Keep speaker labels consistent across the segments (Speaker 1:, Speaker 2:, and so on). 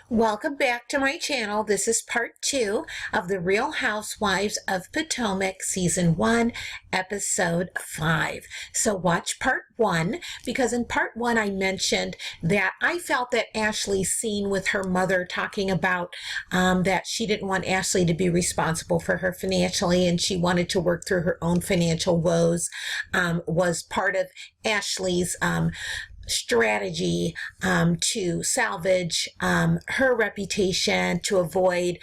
Speaker 1: Welcome back to my channel. This is part 2 of the Real Housewives of Potomac Season 1, Episode 5. So watch part 1, because in part 1 I mentioned that I felt that Ashley's scene with her mother talking about that she didn't want Ashley to be responsible for her financially and she wanted to work through her own financial woes was part of Ashley's strategy to salvage her reputation, to avoid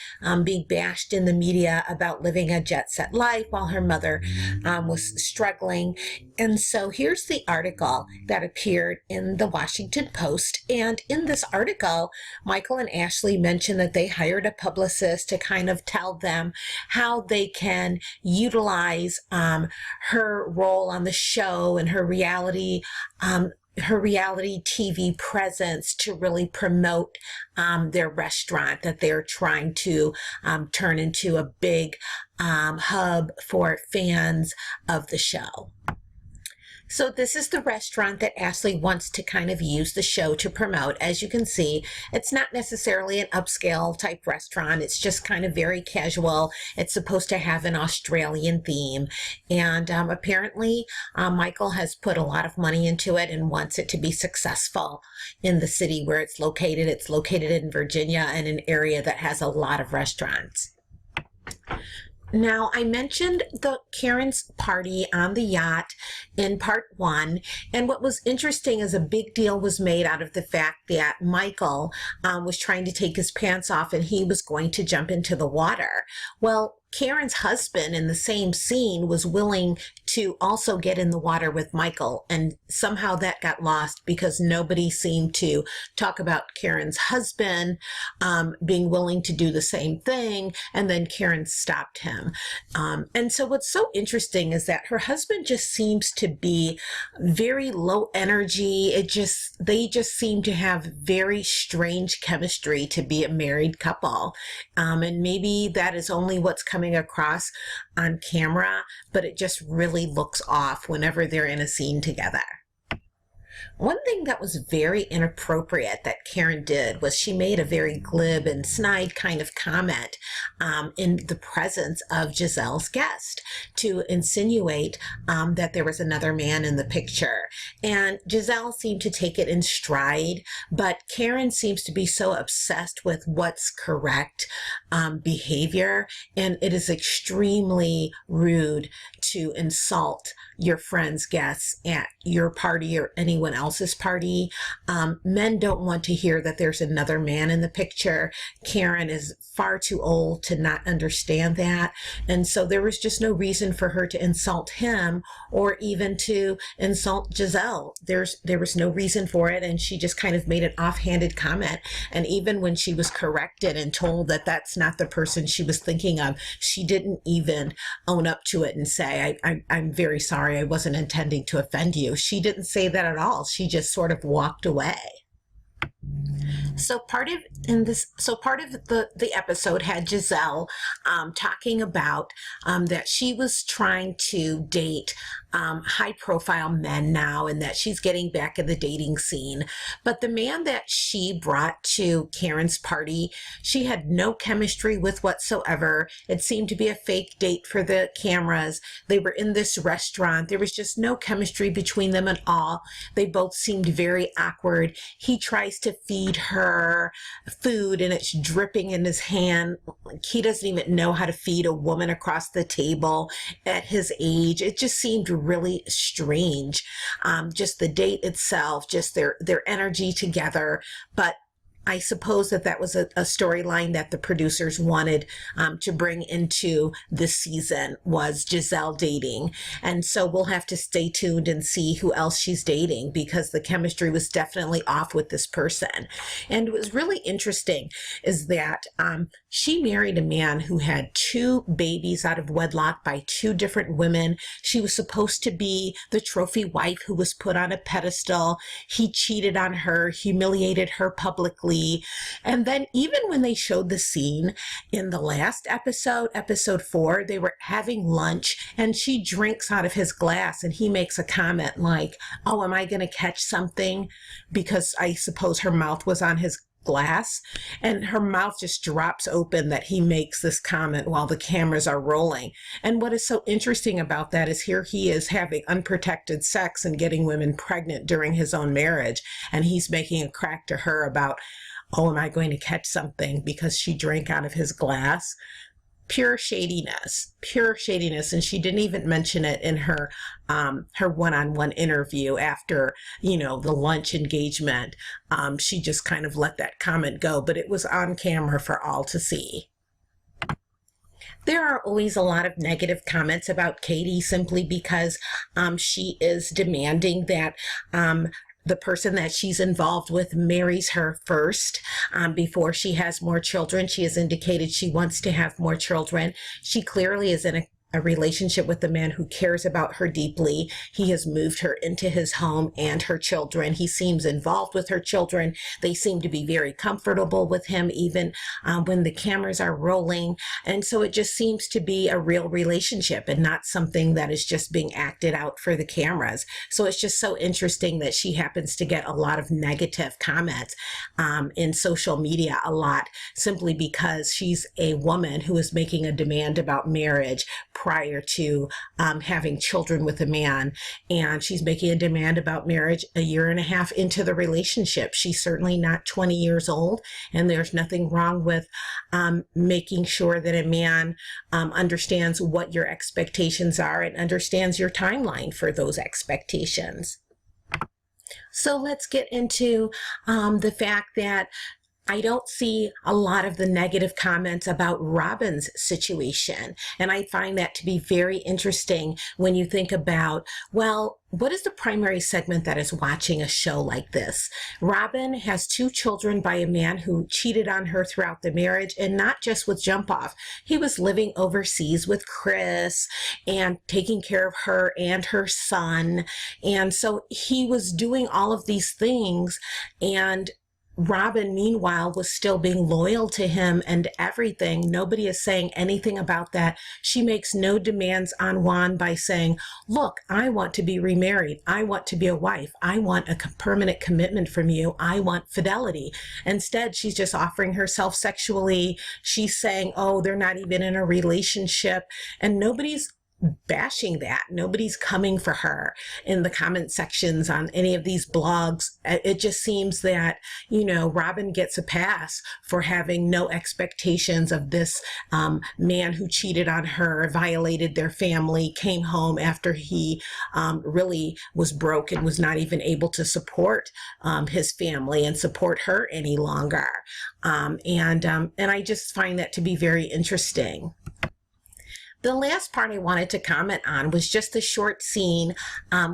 Speaker 1: being bashed in the media about living a jet set life while her mother was struggling. And so here's the article that appeared in the Washington Post. And in this article, Michael and Ashley mentioned that they hired a publicist to kind of tell them how they can utilize her role on the show and her reality TV presence to really promote their restaurant that they're trying to turn into a big hub for fans of the show. So this is the restaurant that Ashley wants to kind of use the show to promote. As you can see, it's not necessarily an upscale type restaurant. It's just kind of very casual. It's supposed to have an Australian theme. And apparently, Michael has put a lot of money into it and wants it to be successful in the city where it's located. It's located in Virginia, in an area that has a lot of restaurants. Now, I mentioned the Karen's party on the yacht in part 1, and what was interesting is a big deal was made out of the fact that Michael was trying to take his pants off and he was going to jump into the water. Well, Karen's husband in the same scene was willing to also get in the water with Michael, and somehow that got lost because nobody seemed to talk about Karen's husband being willing to do the same thing, and then Karen stopped him. And so what's so interesting is that her husband just seems to be very low energy. They just seem to have very strange chemistry to be a married couple. And maybe that is only what's coming across on camera, but it just really looks off whenever they're in a scene together. One thing that was very inappropriate that Karen did was she made a very glib and snide kind of comment in the presence of Gizelle's guest to insinuate that there was another man in the picture. And Gizelle seemed to take it in stride, but Karen seems to be so obsessed with what's correct behavior, and it is extremely rude to insult your friend's guests at your party or anyone else's party. Men don't want to hear that there's another man in the picture. Karen is far too old to not understand that. And so there was just no reason for her to insult him or even to insult Gizelle. There was no reason for it. And she just kind of made an offhanded comment. And even when she was corrected and told that that's not the person she was thinking of, she didn't even own up to it and say, I'm very sorry. I wasn't intending to offend you. She didn't say that at all. She just sort of walked away. So part of the episode had Gizelle talking about that she was trying to date high-profile men now, and that she's getting back in the dating scene. But the man that she brought to Karen's party, she had no chemistry with whatsoever. It seemed to be a fake date for the cameras. They were in this restaurant. There was just no chemistry between them at all. They both seemed very awkward. He tries to feed her food and it's dripping in his hand. Like, he doesn't even know how to feed a woman across the table at his age. It just seemed really strange. Just the date itself, just their energy together. But I suppose that was a storyline that the producers wanted to bring into this season, was Gizelle dating. And so we'll have to stay tuned and see who else she's dating, because the chemistry was definitely off with this person. And what was really interesting is that she married a man who had 2 babies out of wedlock by 2 different women. She was supposed to be the trophy wife who was put on a pedestal. He cheated on her, humiliated her publicly. And then even when they showed the scene in the last episode, episode 4, they were having lunch and she drinks out of his glass and he makes a comment like, oh, am I going to catch something? Because I suppose her mouth was on his glass, and her mouth just drops open that he makes this comment while the cameras are rolling. And what is so interesting about that is here he is having unprotected sex and getting women pregnant during his own marriage, and he's making a crack to her about, oh, am I going to catch something because she drank out of his glass? Pure shadiness, pure shadiness. And she didn't even mention it in her one-on-one interview after, the lunch engagement. She just kind of let that comment go, but it was on camera for all to see. There are always a lot of negative comments about Katie simply because she is demanding that the person that she's involved with marries her first before she has more children. She has indicated she wants to have more children. She clearly is in a relationship with the man who cares about her deeply. He has moved her into his home and her children. He seems involved with her children. They seem to be very comfortable with him, even when the cameras are rolling. And so it just seems to be a real relationship and not something that is just being acted out for the cameras. So it's just so interesting that she happens to get a lot of negative comments in social media a lot, simply because she's a woman who is making a demand about marriage prior to having children with a man. And she's making a demand about marriage a year and a half into the relationship. She's certainly not 20 years old, and there's nothing wrong with making sure that a man understands what your expectations are and understands your timeline for those expectations. So let's get into the fact that I don't see a lot of the negative comments about Robyn's situation. And I find that to be very interesting when you think about, well, what is the primary segment that is watching a show like this? Robyn has 2 children by a man who cheated on her throughout the marriage, and not just with Jump Off. He was living overseas with Chris and taking care of her and her son. And so he was doing all of these things, and Robyn, meanwhile, was still being loyal to him and everything. Nobody is saying anything about that. She makes no demands on Juan by saying, look, I want to be remarried. I want to be a wife. I want a permanent commitment from you. I want fidelity. Instead, she's just offering herself sexually. She's saying, oh, they're not even in a relationship. And nobody's bashing that. Nobody's coming for her in the comment sections on any of these blogs. It just seems that, Robyn gets a pass for having no expectations of this man who cheated on her, violated their family, came home after he really was broke and was not even able to support his family and support her any longer. And I just find that to be very interesting. The last part I wanted to comment on was just the short scene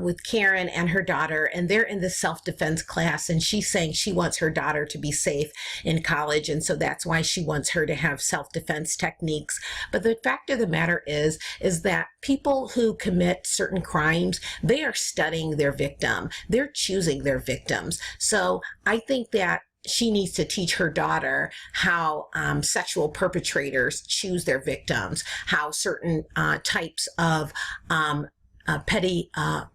Speaker 1: with Karen and her daughter, and they're in the self-defense class, and she's saying she wants her daughter to be safe in college, and so that's why she wants her to have self-defense techniques. But the fact of the matter is that people who commit certain crimes, they are studying their victim. They're choosing their victims. So I think that she needs to teach her daughter how sexual perpetrators choose their victims, how certain types of petty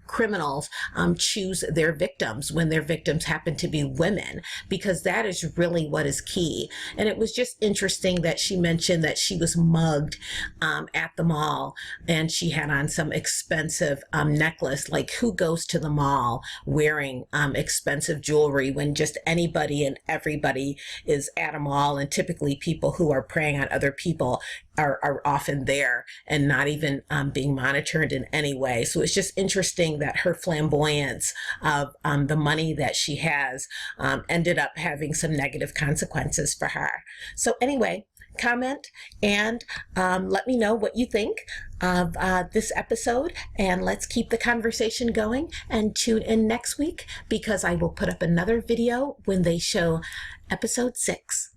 Speaker 1: criminals choose their victims when their victims happen to be women, because that is really what is key. And it was just interesting that she mentioned that she was mugged at the mall, and she had on some expensive necklace. Like, who goes to the mall wearing expensive jewelry when just anybody and everybody is at a mall, and typically people who are preying on other people are often there and not even being monitored in any way. So it's just interesting that her flamboyance of the money that she has ended up having some negative consequences for her. So anyway, comment and let me know what you think of this episode, and let's keep the conversation going, and tune in next week because I will put up another video when they show episode 6.